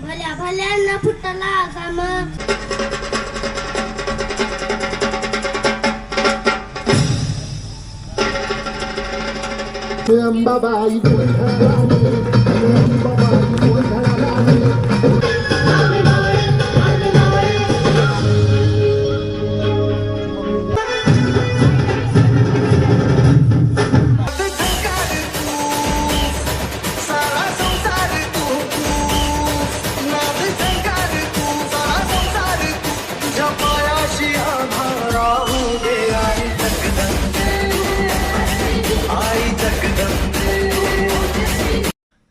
भल्या भल्यांना फुटला गाम अंबाबाई गोंधळाने अंबाबाई गोंधळाने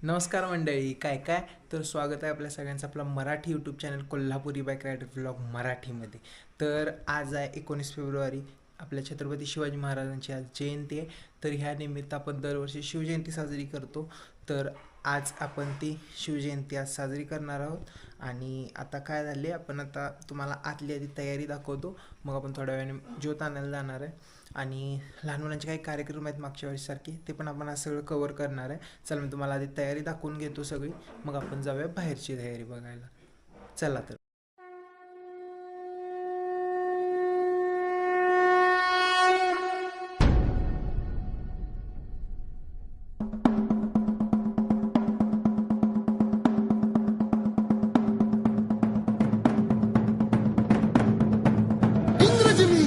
नमस्कार मंडळी, काय तर स्वागत आहे आपल्या सगळ्यांचं आपला Marathi YouTube channel Kolhapuri bike rider vlog मराठीमध्ये. तर आज आहे 19 फेब्रुवारी, आपल्या छत्रपती शिवाजी महाराजांची आज जयंती आहे. तर ह्या निमित्त आपण दरवर्षी शिवजयंती साजरी करतो. तर आज आपण ती शिवजयंती आज साजरी करणार आहोत. आणि आता काय झाले, आपण आता तुम्हाला आतली आधी तयारी दाखवतो, मग आपण थोड्या वेळाने ज्योत आणायला जाणार आहे. आणि लहान मुलांचे काही कार्यक्रम आहेत मागच्या वेळेसारखे, ते पण आपण आज सगळं कवर करणार आहे. चला मी तुम्हाला आधी तयारी दाखवून घेतो सगळी, मग आपण जाऊया बाहेरची तयारी बघायला. चला तर.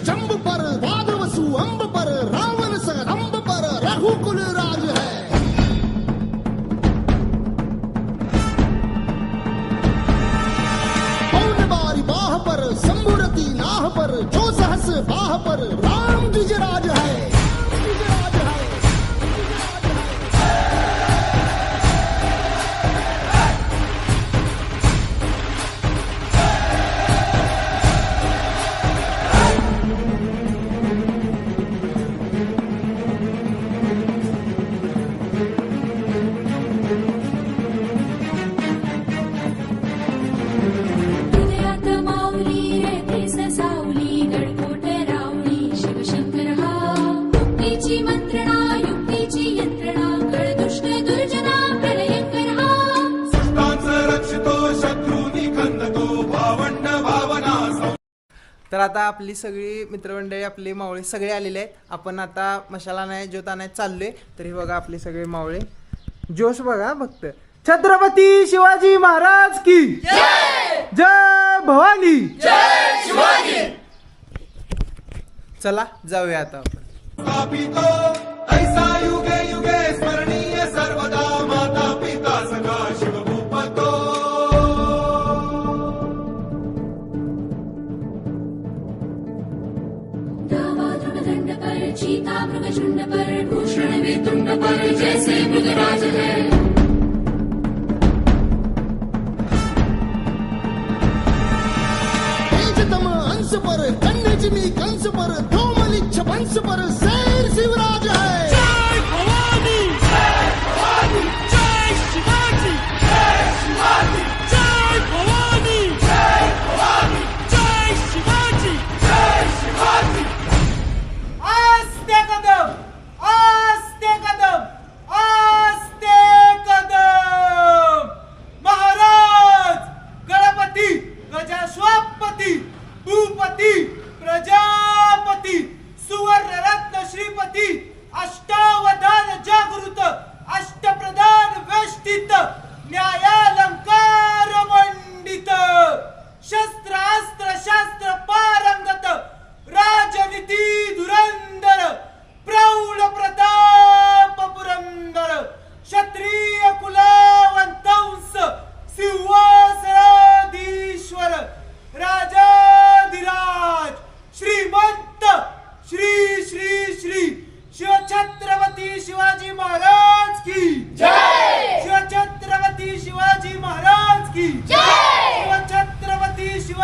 जंब पर वादवसु अंब पर रावण सगंब पर रघुकुल राज है. पौन बारी बाह पर संबुरती नाह पर जो सहस बाह पर राम द्विजराज है. तर आता आपली सगळी मित्रमंडळी, आपले मावळे सगळे आलेले आहेत. आपण आता मशाला नाही ज्योत आणायला चाललोय. तरी बघा आपले सगळे मावळे, जोश बघा फक्त. छत्रपती शिवाजी महाराज की जय भवानी, जय शिवाजी. चला जाऊया आता आपण. स्मरणीय सर्वदा माता पिता सखा शिवभूपतो. दंड पर चीता मृगचुंड पर भूषण वेतुंड पर जैसे मृगराज है. तेजतम अंश पर कन्याजिमी कंस पर धूमलिच्छ वंश पर शेर शिवराज है. जय भवानी, जय भवानी, जय शिवाजी, जय शिवाजी, जय भवानी, जय भवानी, जय शिवाजी, जय शिवाजी. आस्ते कदम, आस्ते कदम, आस्ते कदम. महाराज गणपती गजाश्वपती भूपती प्रजापती सुवर्णरत्न श्रीपती अष्टावधान जागृत अष्टप्रधान वेष्टित न्यायालंकार मंडित शस्त्रास्त्र शास्त्र पारंगत राजनीती धुरंधर प्रौढ प्रताप पुरंदर क्षत्रिय कुलावंतंस सिंहासनाधीश्वर राजाधिराज श्रीमंत श्री श्री श्री शिवछत्रपती शिवाजी महाराज की जय. शिवछत्रपती शिवाजी महाराज की जय. शिवछत्रपती शिवाजी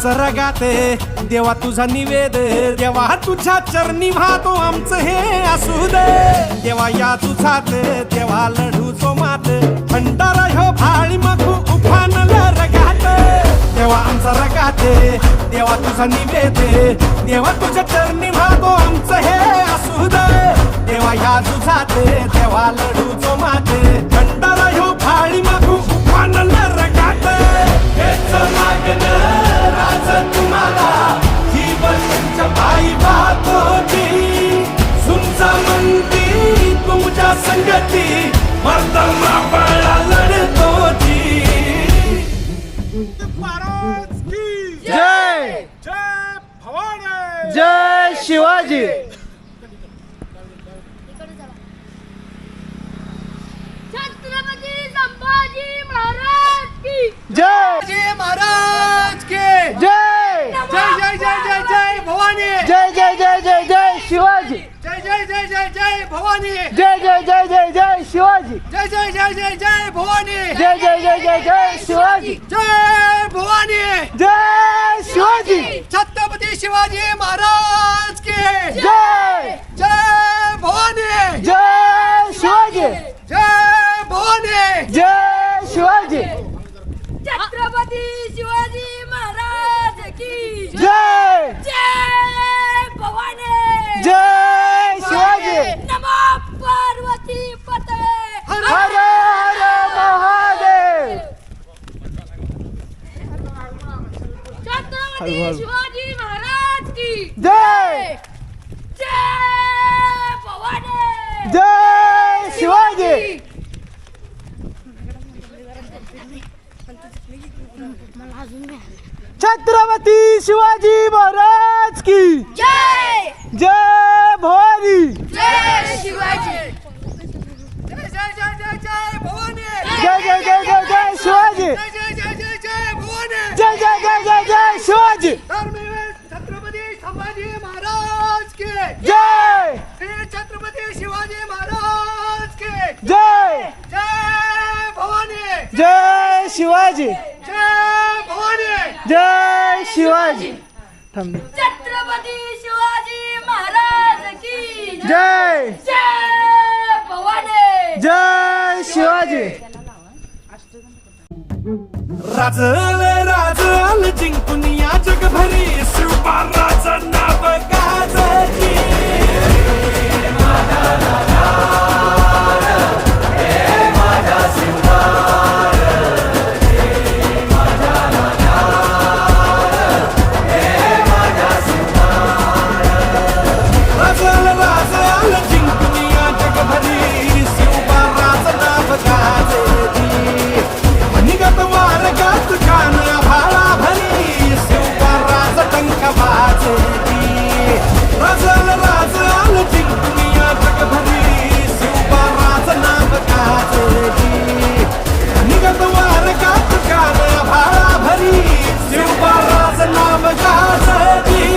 आमचं रगात देवा तुझा निवेद देवा तुझ्या चरणी वाहतो आमचं हे असू दे देवा या तुझात देवा लढूचो मात भंडारा ह्यो भाळी मखू उफानल रगात देवा आमचा रगात देवा तुझा निवेद देवा तुझ्या चरणी वाहतो आमचं हे असू दे देवा या तुझात देवा लढूचो मात भंडारा ह्यो भाळी मखू उफानल रगात हेच मागणं राज तुम्हाला ही वर्षांच्या पायी वाहतो ती सुमचा म्हणती तुमच्या संगती मर्दमा बळा लढतो ती जय जय भवानी जय शिवाजी छत्रपती संभाजी महाराज की जय महाराज के जय जय जय जय जय जय भवानी जय जय जय जय जय शिवाजी जय जय जय जय जय भवानी जय जय जय जय जय शिवाजी जय जय जय जय जय भवानी जय जय जय जय जय शिवाजी जय भवानी जय शिवाजी छत्रपती शिवाजी महाराज के जय जय भवानी जय शिवाजी जय भवानी जय शिवाजी छत्रपती शिवाजी महाराज की जय जय भवानी जय शिवाजी नमो पार्वती पते हर हर महादेव छत्रपती शिवाजी महाराज की जय जय भवानी जय शिवाजी छत्रपती शिवाजी महाराज की जय जय भवानी जय शिवाजी जय जय जय जय जय भवानी जय जय जय जय जय शिवाजी जय जय जय जय जय भवानी जय जय जय जय जय शिवाजी धर्मवीर छत्रपती संभाजी महाराज के जय श्री छत्रपती शिवाजी महाराज के जय जय भवानी जय शिवाजी जय भवानी जय शिवाजी थांब छत्रपती शिवाजी महाराज की जय जय भवानी जय शिवाजी राजल जिंकून या जगभरी शिवबाराचं नाव गाजली राजल जिंकून या जगभरी शिवबाराचं नाव गाजली निगत वारगात कान भाळा भरी शिवबाराच टंक वाजली राजल जिंकून या जगभरी शिवबाराचं नाव गाजली निगत वारगात कान भाळा भरी शिवबाराचं नाव गाजली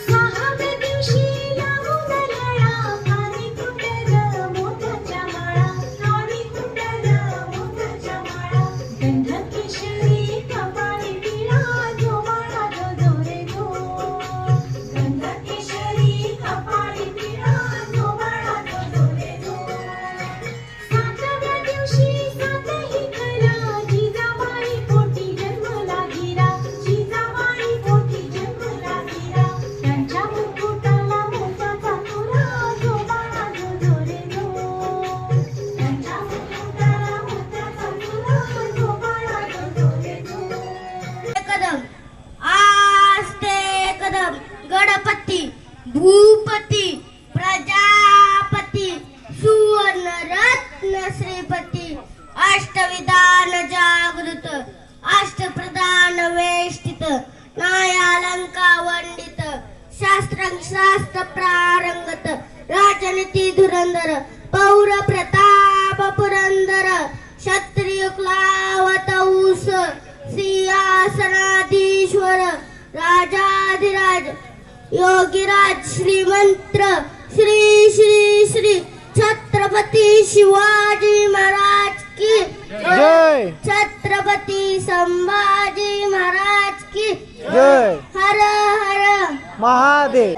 सहाव्या दिवशी भूपती प्रजापती सुवर्ण रत्न श्रीपती अष्टविधान जागृत अष्टप्रधान वेष्टित न्यायालंका वंडित शास्त्र प्रारंगत राजनीती धुरंधर पौर प्रताप पुरंदर क्षत्रिय क्लावत ऊस सिंहासनाधीश्वर राजाधिराज योगीराज श्रीमंत्र श्री श्री श्री छत्रपती शिवाजी महाराज की जय. छत्रपती संभाजी महाराज की जय. हर हर महादेव.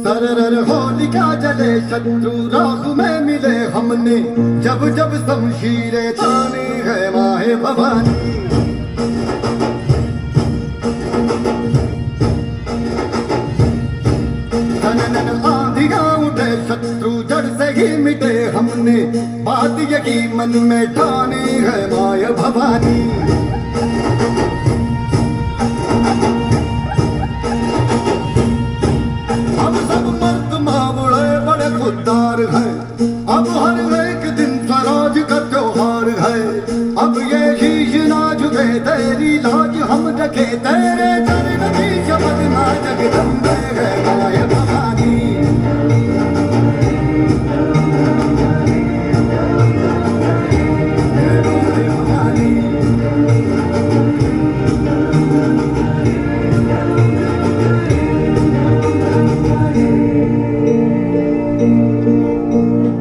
सरर होलिका जले शत्रु राख में मिले हमने जब जब शमशीरें तानी है माहे भवानी नन आंधियां उठे शत्रु जड़ से ही मिटे हमने बात यही मन में ठानी है माया भवानी हम सब मर्द मावड़े बड़े खुददार हैं अब हर एक दिन स्वराज का त्योहार है अब ये शीश ना झुके तेरी लाज हम रखे तेरे चरण की शपथ ना जगदम्बे है माया भवानी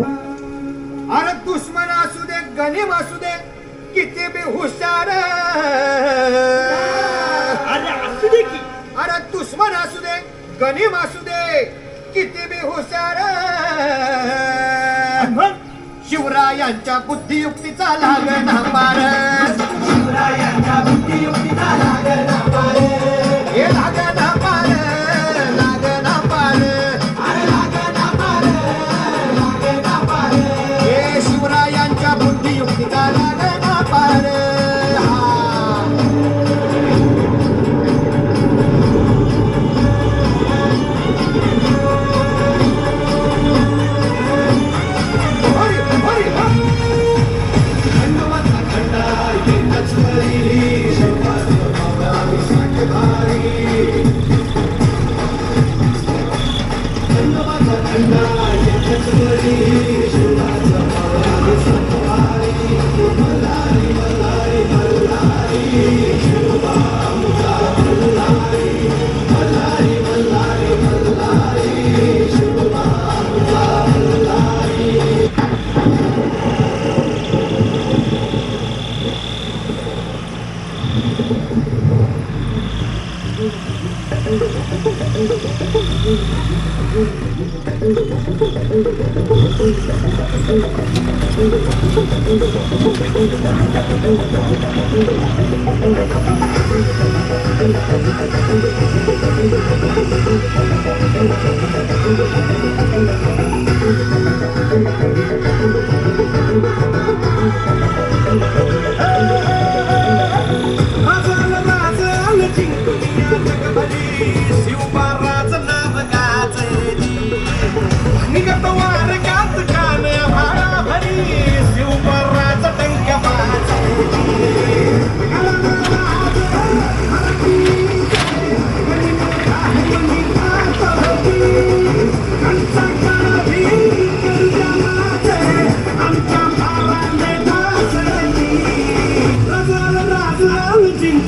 अरे दुश्मन असू दे गनीम असू दे किती बी हुशार अरे असू दे की अरे दुश्मन असू दे गनीम असू दे किती बी हुशार शिवरायांच्या बुद्धियुक्तीचा लागना पार शिवरायांच्या बुद्धियुक्तीचा लागना पार हे लागना पार लागना पार अरे लागना पार लागना पार हे शिवरायांच्या बुद्धियुक्तीचा लागना पार आमच्या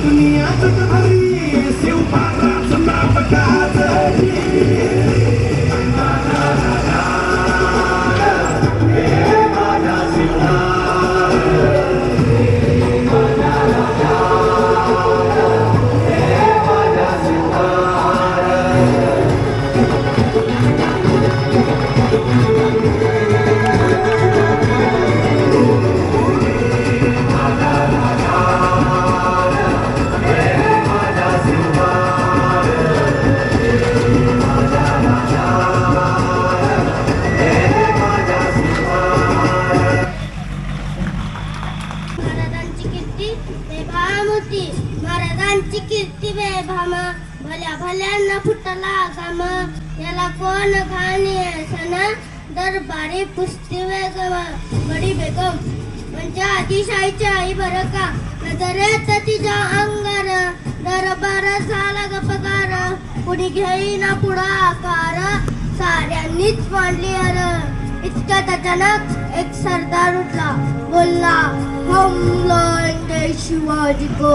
दुनिया जगभरी शिवबाराचं नाव गाजली. महाराजांची कीर्ती बेभाम होती. महाराजांची कीर्ती बेभाम, भल्या भल्यांना फुटला घाम. याला कोण घाणी सण, दरबारी पुस्ती वेगम. बडी बेगम म्हणजे आदिशाहीची आई बरं का. नजरेत तिच्या अंगार, दरबार झाला गपगार. कुणी घेईना पुढाकार, साऱ्यांनीच मांडली अर. इतक्यात अचानक एक सरदार उठला, बोलला हम लढे शिवाजी को.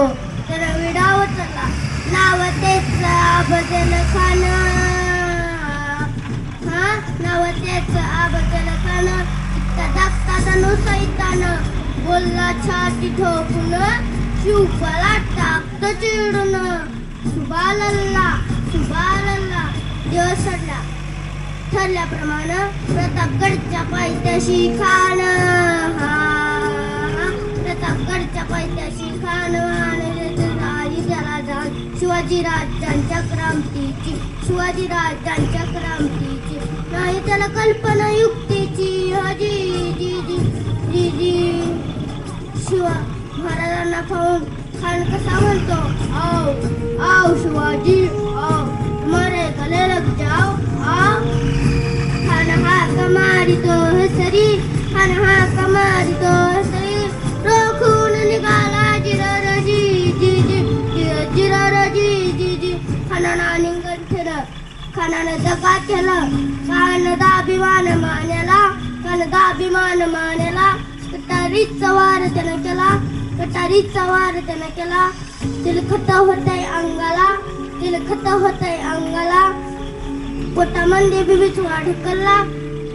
त्याला विडा उचलला, नाव तेच आबदल खान. हा नाव तेच आबदल खान. इतका धाकटा सैतान, बोलला छाती ठोकून, शिवबाला टाकत चिडून. सुभालल्ला सुभालल्ला. दिवस सडला. ठरल्याप्रमाणे प्रतापगडच्या पायथ्याशी खान. प्रतापगडच्या पायथ्याशी खान. शिवाजी राजांच्या क्रांतीची, शिवाजी राजांच्या क्रांतीची. नाही त्याला कल्पना युक्तीची. हजी जी जी जी जी. शिवा महाराजांना पाहून खान कसा म्हणतो, आओ आओ शिवाजी आओ, मरे गले लग जाओ आओ. खान हाक मारितो हसरी, खान हाक मारितो हसरी. रोखून निघाला जिरजी जी जी जिरजी जी जी. खानानं निंगण केलं, खानानं जगा केलं. कानदाभिमान मानेला, कानदाभिमान मानेला. कटारीचा वार त्यानं केला, कटारीचा वार त्यानं केला. तिलखत होतंय अंगाला, तिलखत होतंय अंगाला. पोटामध्ये बिबिचवा ढकलला,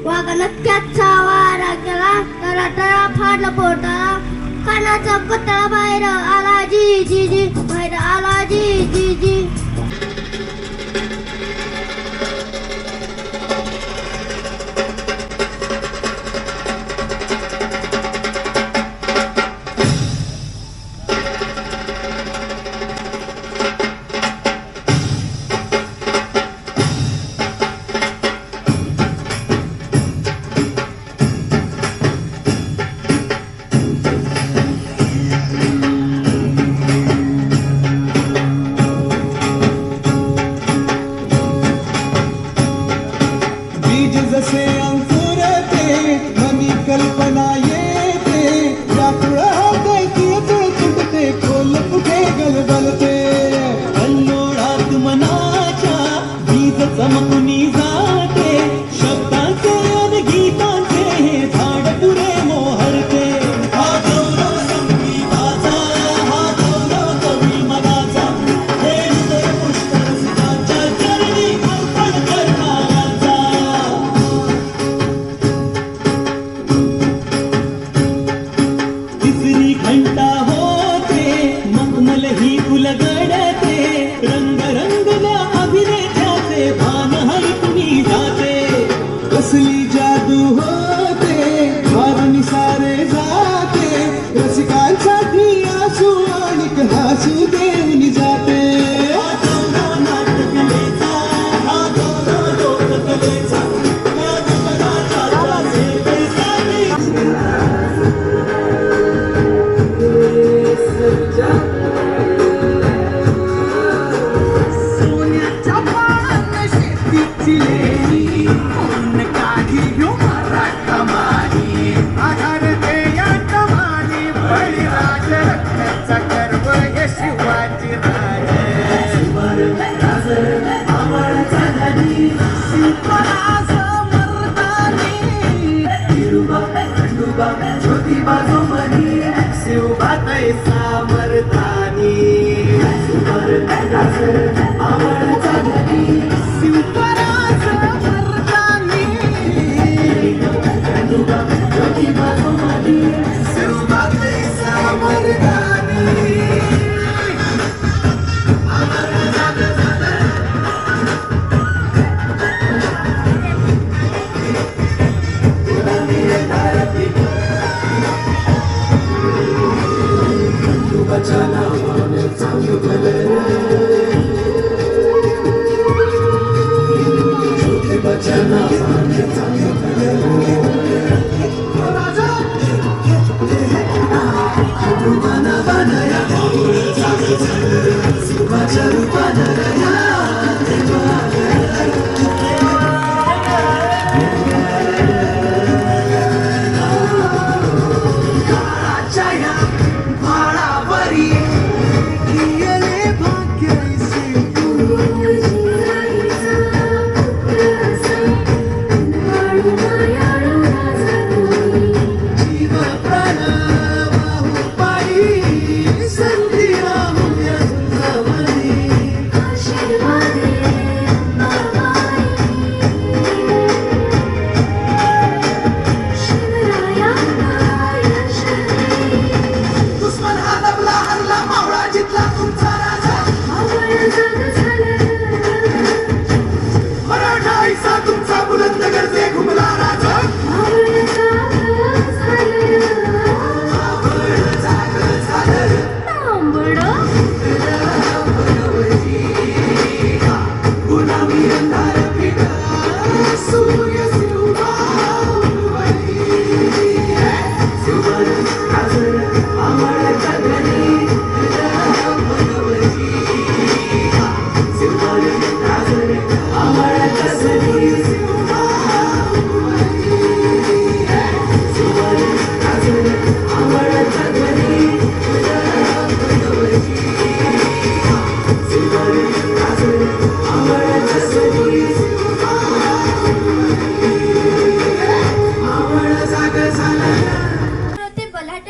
वाघ नक्क्याचा वारा केला. तळा फाडला पोटाला. खानाचा पुतळा बाहेर आला जी जी जी, बाहेर आला जी जी जी. जसे अंकुरते मनी कल्पना येते. व्याकुळ होते तुटते, खोल कुठे गलबलते. कल्लोळात मनाच्या बीज चमकुनी जाते. शब्दांचे आणि गीतांचे हे झाड पुरे मोहरते. हा गौरव संगीताचा, हा गौरव कवी मनाचा. हे हृदय पुष्कर सुखाच्या चरणी अर्पण करणाऱ्याचा. तिसरी घंटा होते, मखमल ही उलगडते. रंग रंगल्या अभिनेत्याचे भान हरपुनी जाते. कसली जादू होते, भावनी सारे जाते. रसिकांसाठी आसू आणि हसू देऊन जाते. हा गौरव नाटकलेचा, हा गौरव लोककलेचा. या जगराच्या सेवेसाठी सोन्याच्या पाण्यात शेतीची लेणी, कोण काढी यो मराठा मानी. आधारते या कमानी, बळीराज रत्नाचा गर्व हे शिवाजी राज. शिवराज आवडचा धनी, शिवराज मर्दानी. तिरुबा खंडोबा ज्योतिबा जो मनी, शिवबा तैसा मर्दानी.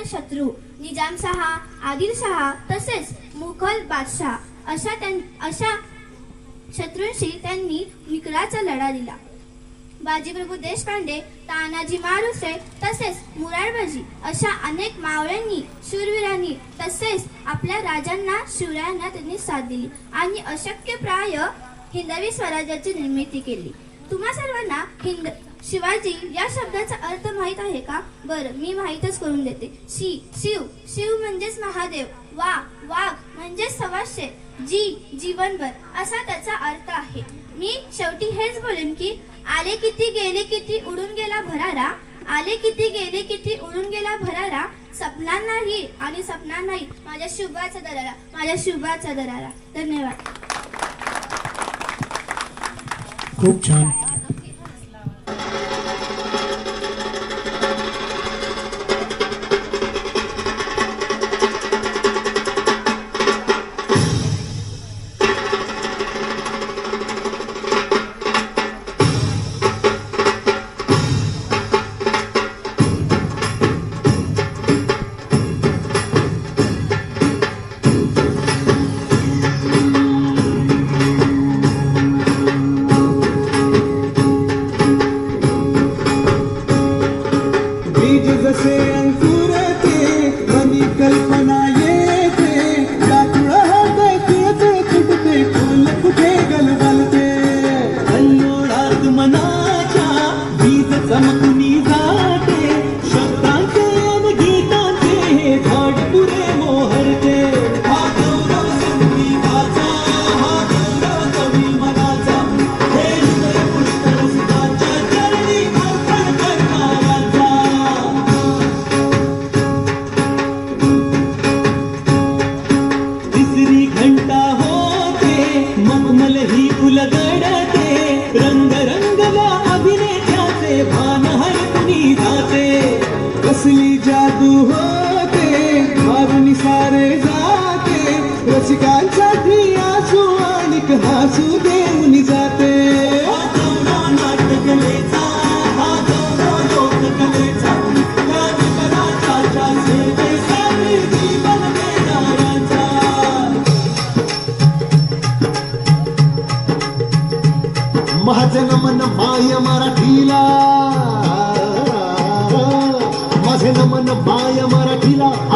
शत्रू निजामशहा, आदिलशहा तसेच मुघल बादशाह अशा शत्रूंशी त्यांनी निकराचा लढा दिला. बाजीप्रभू देशपांडे, तानाजी मालुसरे तसेच मुरारबाजी अशा अनेक मावळ्यांनी, शूरवीरांनी तसेच आपल्या राजांना, शिवरायांना त्यांनी साथ दिली आणि अशक्यप्राय हिंदवी स्वराज्याची निर्मिती केली. तुम्हा सर्वांना शिवाजी या शब्दाचा अर्थ माहित आहे का? बरं, मी माहितच करून देते. शिव म्हणजेच महादेव, वाघ म्हणजेच सवाशे, जीवनभर असा त्याचा अर्थ आहे. मी शेवटी हेच बोलेन की आले किती गेले किती उडून गेला भरारा, आले किती गेले किती उडून गेला भरारा, सपनांनाही आणि सपनांनाही माझ्या शुभाचा दरारा, माझ्या शुभाचा दरारा. धन्यवाद. खूप छान.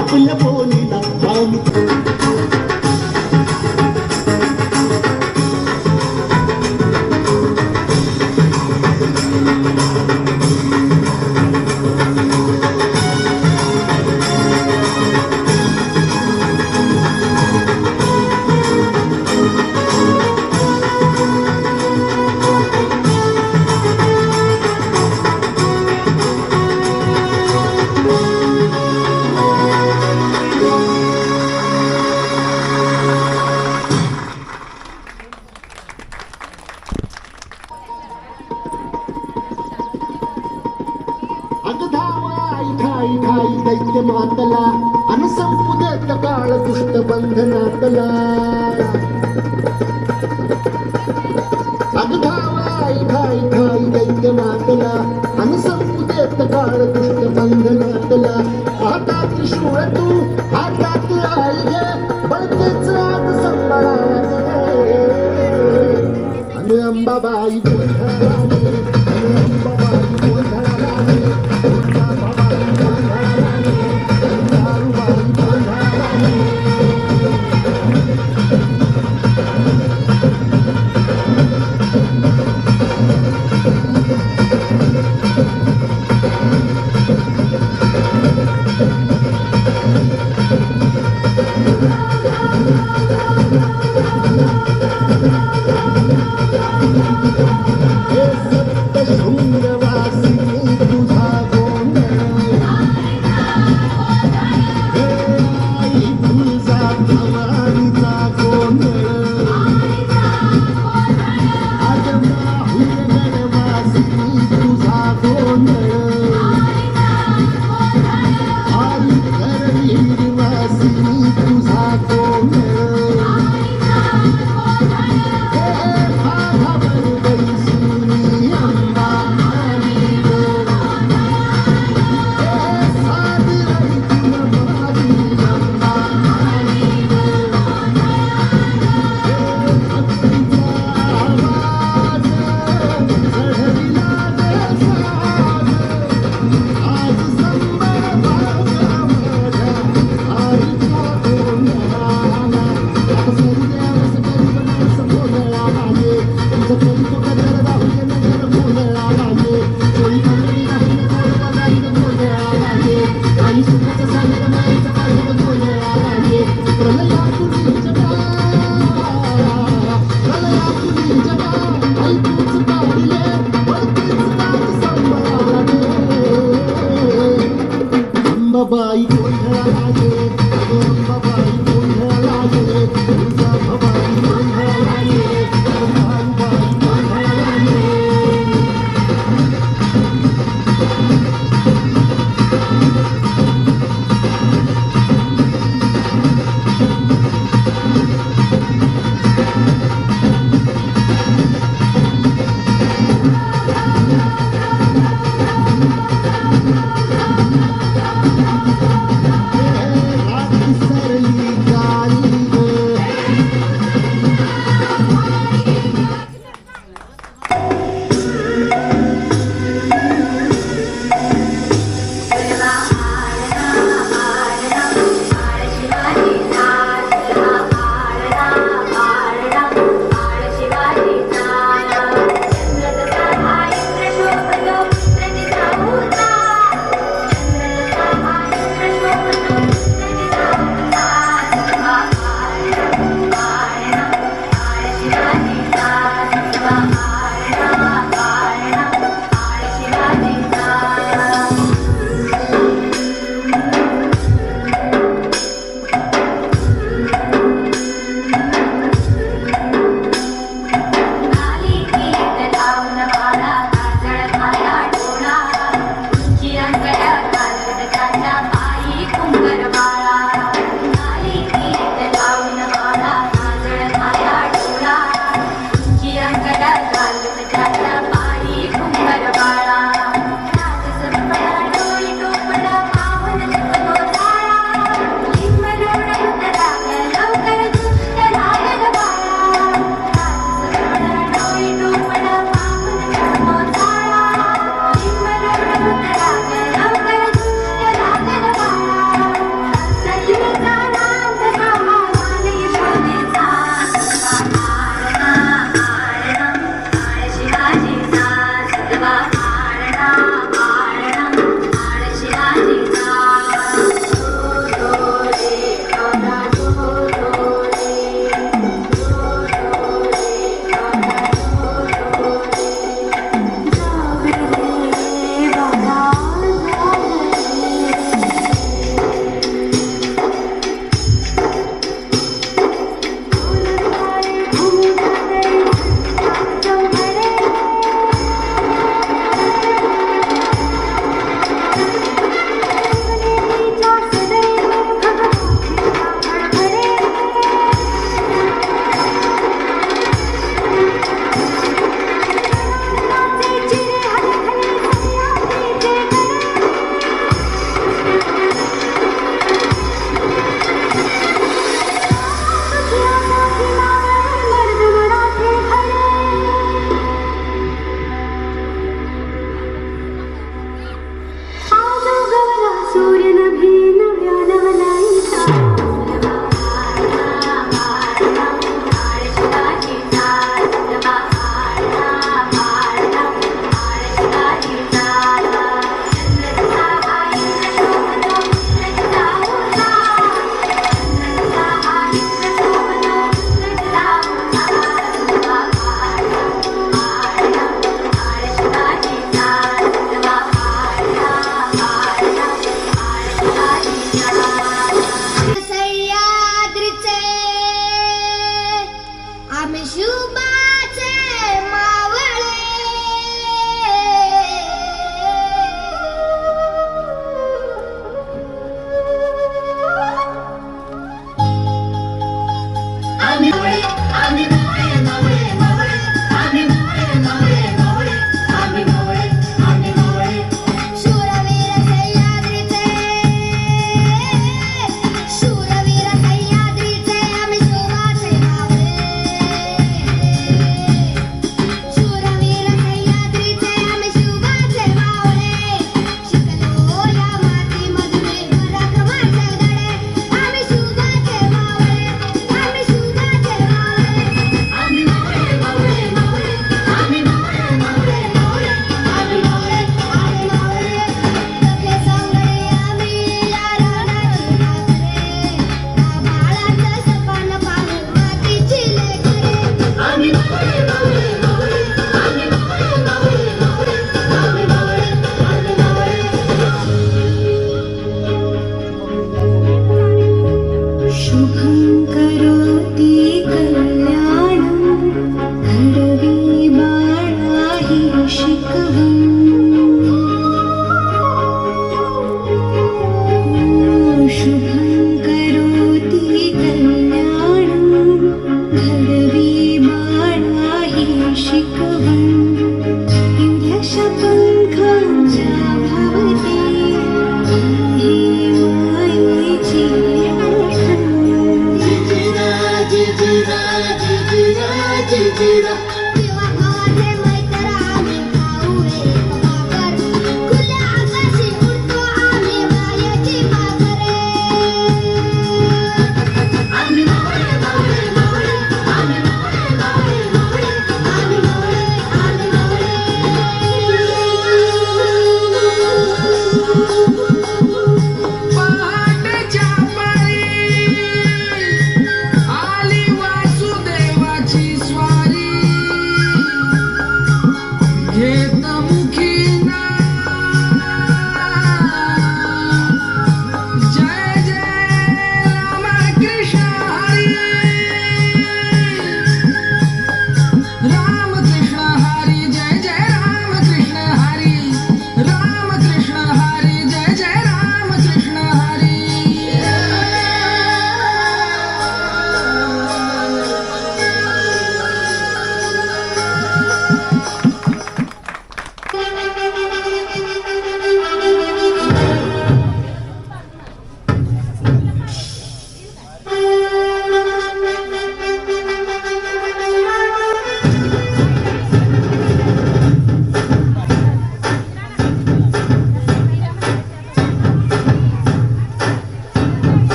आपल्या बोलीला मान. दैत्य मातला अन संपुदेत काळ दुष्ट बंधनातला. अगधावाई खाई खाई दैत्य मातला अन संपुदेत काळ दुष्ट बंधनातला. हातात त्रिशूळ तू हातात आई घे बळतेच आज संभाळावे. अन अंबाबाई गोंधळाने अन अंबाबाई गोंधळाने अंबाबाई गोंधळाला गे अंबाबाई गोंधळाला गे तुळजाभवानी गोंधळाला गे अंबाबाई गोंधळाला गे.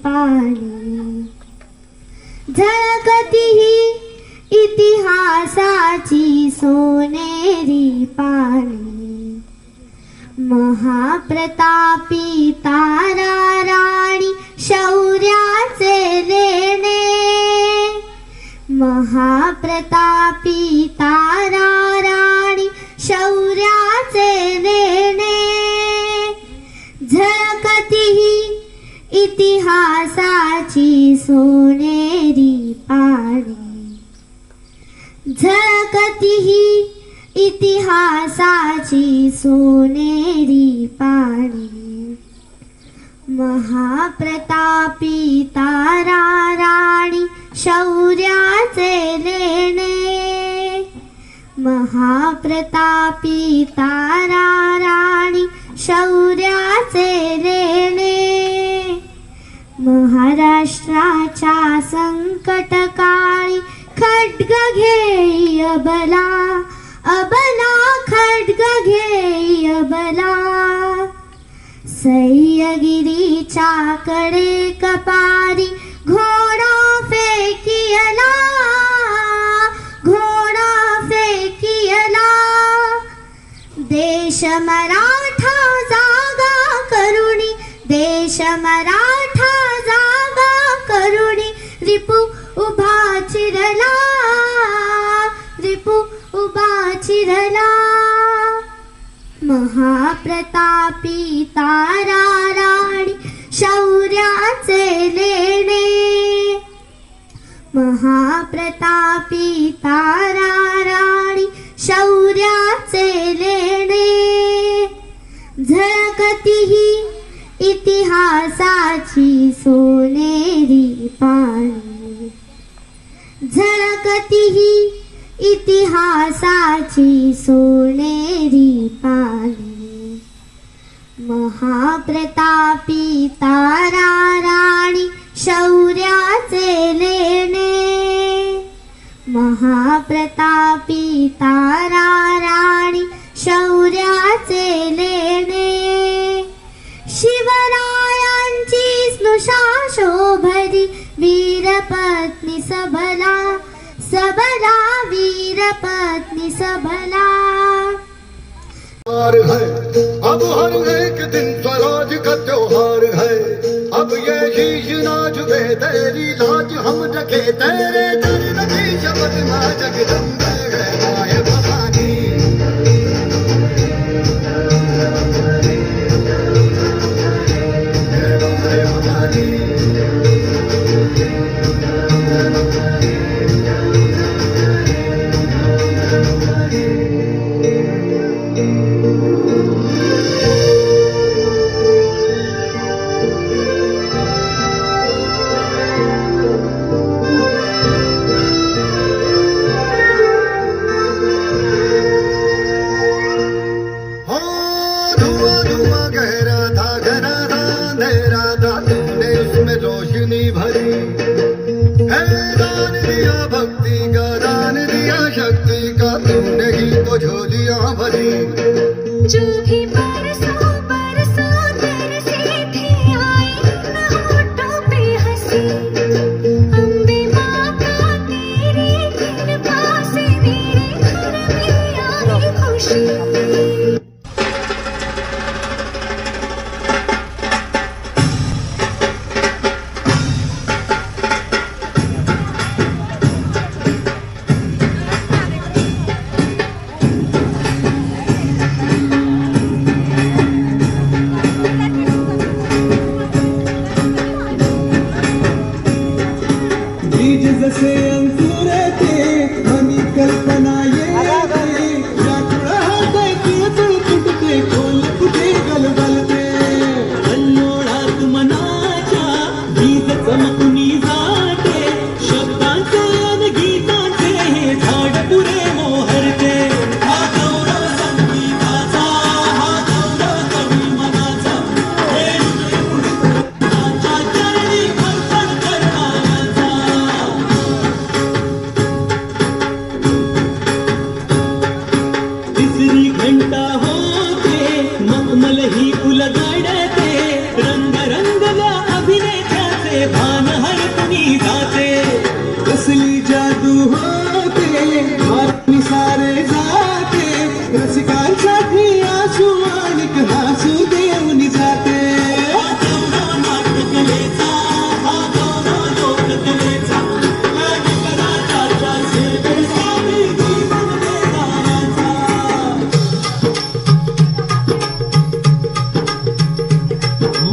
पाणी झळकती ही इतिहासाची सोनेरी पाणी महाप्रतापी तारा राणी शौर्याचे लेणे महाप्रतापी तारा राणी शौर्याचे लेणे झळकती ही इतिहासाची सोनेरी पाणी झळकती ही इतिहासाची सोनेरी पाणी महाप्रतापी तारा राणी शौर्याचे लेणे महाप्रतापी तारा राणी शौर्याचे लेणे महाराष्ट्राच्या संकटकाळी खड्ग घेई अबला अबला खड्ग घेई अबला सह्यागिरीच्या कडे कपारी घोडा फेकियला घोडा फेकियला देश मराठा जागा करुणी देश मराठा जागा करुणी रिपू उभा चिरला रिपू उभा चिरला महाप्रतापी तारा राणी शौर्याचे लेणे महाप्रतापी तारा राणी शौर्याचे लेणे झळकती ही इतिहासाची सोनेरी पाणी झळकती ही इतिहासाची सोनेरी पाणी महाप्रतापी तारा राणी शौर्याचे लेणे महाप्रतापी तारा राणी शौर्याचे लेणे शिवरायांची स्नुषा शोभरी वीरपत्नी सबला सबला वीरपत्नी सबला है अब हर एक दिन स्वराज का त्योहार है अब ये शीश ना झुके तेरी लाज हम रखे तेरे दर रखी शब्द ना जगदम्बे है माय भवानी हे माय भवानी रोशनी भरी है दान दिया भक्ति का दान दिया शक्ति का तूने ही तो झोलियां भरी जो भी बरसों बरसों तरसे थे आए न होठों पे हंसी अम्बे माता तेरी कृपा से मेरे घर में आई खुशी जसे अंकुरते मनी कल्पना येते तुटते खोल कुठे गलबलते कल्लोळात मनाच्या बीज चमकुनी जाते शब्दांचे अन गीतांचे हे झाड पुरे मोहरते हा गौरव संगीताचा हा गौरव कवी मनाचा हे हृदय चरणी खरखर करणाऱ्याचा तिसरी घंटा होते मखमल ही उलगडते रंग रंगल्या अभिनेत्याचे साठी आशू माणिक हासू देऊन जाते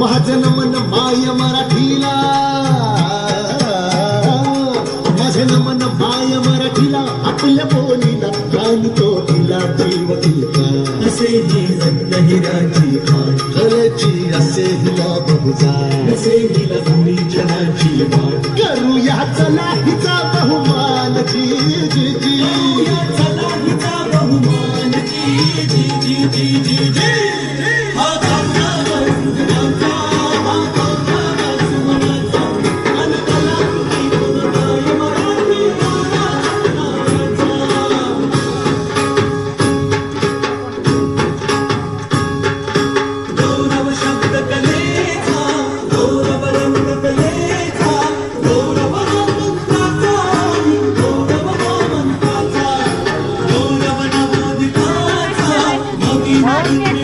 माझं नमन माय मराठीला माझं नमन माय मराठीला आपल्या बोलीला प्राण तो दिला जीव दिला असे ही रत्नहिराची खाण कलेची असे हिला बहुजा असे हिला भूमी जनाची मान करूया चला हिचा बहुमान जी जी जी चला हिचा बहुमान जी जी जी जी जी जी Amen.